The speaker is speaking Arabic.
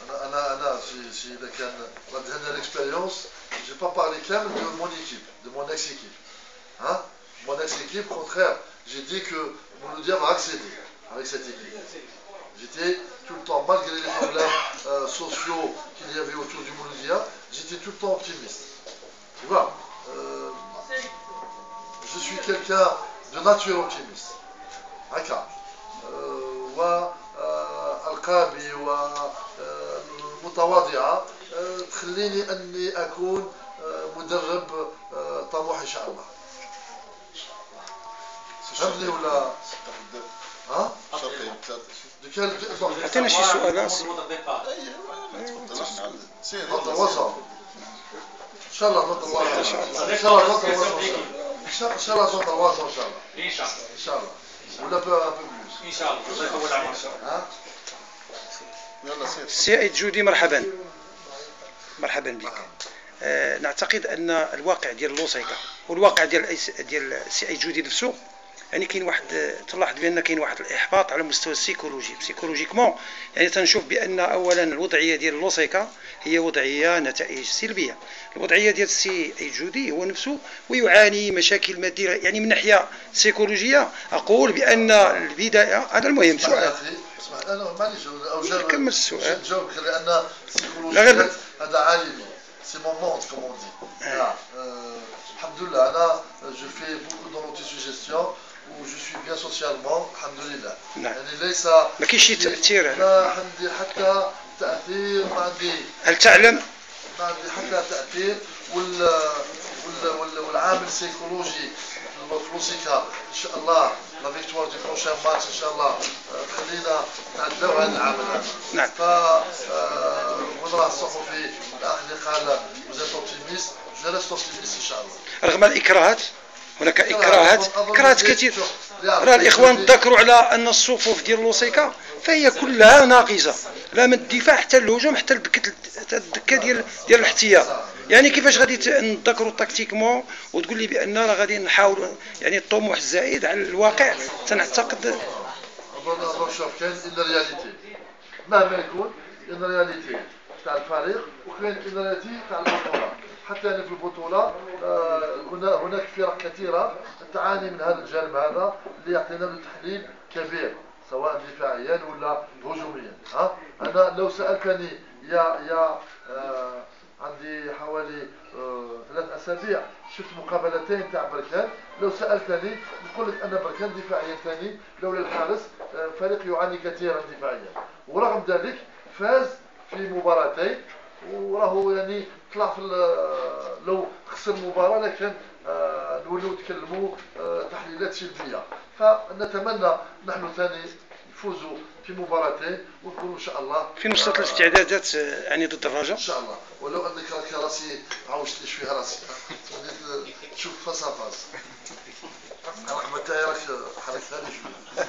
إذا كان dernière expérience, j'ai pas parlé quand même de mon équipe, de mon ex-équipe. Hein? Mon ex-équipe, au contraire, j'ai dit que Mouloudia va accéder avec cette équipe. J'étais tout le temps, malgré les problèmes sociaux qu'il y avait autour du Mouloudia, j'étais tout le temps optimiste. Tu vois, je suis quelqu'un de nature optimiste. هكا والقابي ومتواضعة تخليني أني أكون مدرب طموح إن شاء الله. فهمتني ولا؟ ها؟ عطينا شي سؤال. إن شاء الله نوضع الوضع. إن شاء الله نوضع الوضع. إن شاء الله نوضع الوضع إن شاء الله. إن شاء الله. ولا بو بلوس. إن شاء الله. الله يطول عمرك. ها؟ سي جودي مرحبا. مرحبا بك. نعتقد ان الواقع ديال لوسيكا والواقع ديال السي اي جودي نفسه، يعني كاين واحد، تلاحظ بان كاين واحد الاحباط على مستوى بسيكولوجيكمون. يعني تنشوف بان اولا الوضعيه ديال لوسيكا هي وضعيه نتائج سلبيه. الوضعيه ديال السي اي جودي هو نفسه ويعاني مشاكل ماديه، يعني من ناحيه سيكولوجيه اقول بان البدايه. هذا المهم سؤال. انا معليش كمل السؤال. نجاوبك لان السيكولوجيات هذا عالمي. سي مون موند كوم اون دي. الحمد لله انا جو في بوكو دون لوتيسوجيستيون و جو سوي بيان سوسيالمون الحمد لله. يعني ليس ما كاينش شي تاثير. لا عندي حتى تاثير، ما عندي. هل تعلم؟ ما عندي حتى تاثير والعامل السيكولوجي في لوسيكا ان شاء الله لا فيكتوار دي بروشان ماتش ان شاء الله تخلينا نتعداو هذا العامل هذا. نعم. ف ونراه الصحفي الاخ اللي قال وزيت اوبتيميست، جو ريست اوبتيميست ان شاء الله. رغم الاكراهات، هناك اكراهات كثير. راه الاخوان تذكروا على ان الصفوف ديال لوسيكا فهي كلها ناقصه، لا من الدفاع حتى الهجوم حتى الدكه ديال الاحتياط. يعني كيفاش غادي نذكروا تكتيكمون وتقول لي بان راه غادي نحاولوا، يعني الطموح الزائد على الواقع تنعتقد. شوف كاين ان رياليتي مهما يكون، ان رياليتي تاع الفريق وكاين ان رياليتي تاع البطوله. حتى أنا في البطوله هناك فرق كثيره تعاني من هذا الجانب هذا اللي يعطينا له تحليل كبير سواء دفاعيا ولا هجوميا. انا لو سالتني يا عندي حوالي 3 أسابيع شفت مقابلتين تاع بركان، لو سالتني نقول لك ان بركان دفاعيا ثاني لولا الحارس فريق يعاني كثيرا دفاعيا، ورغم ذلك فاز في مباراتين وراه يعني طلع في لو خسر المباراه لكن نوليو نتكلموا تحليلات سلبيه. فنتمنى نحن ثاني نفوزوا في مباراتين ونكونوا ان شاء الله في نص الاستعدادات يعني ضد الرجاء ان شاء الله. ولو انك راسي عاوشت لي شويه راسي تشوف فاس فاس. رغم تاعي راك حركتها لي شويه.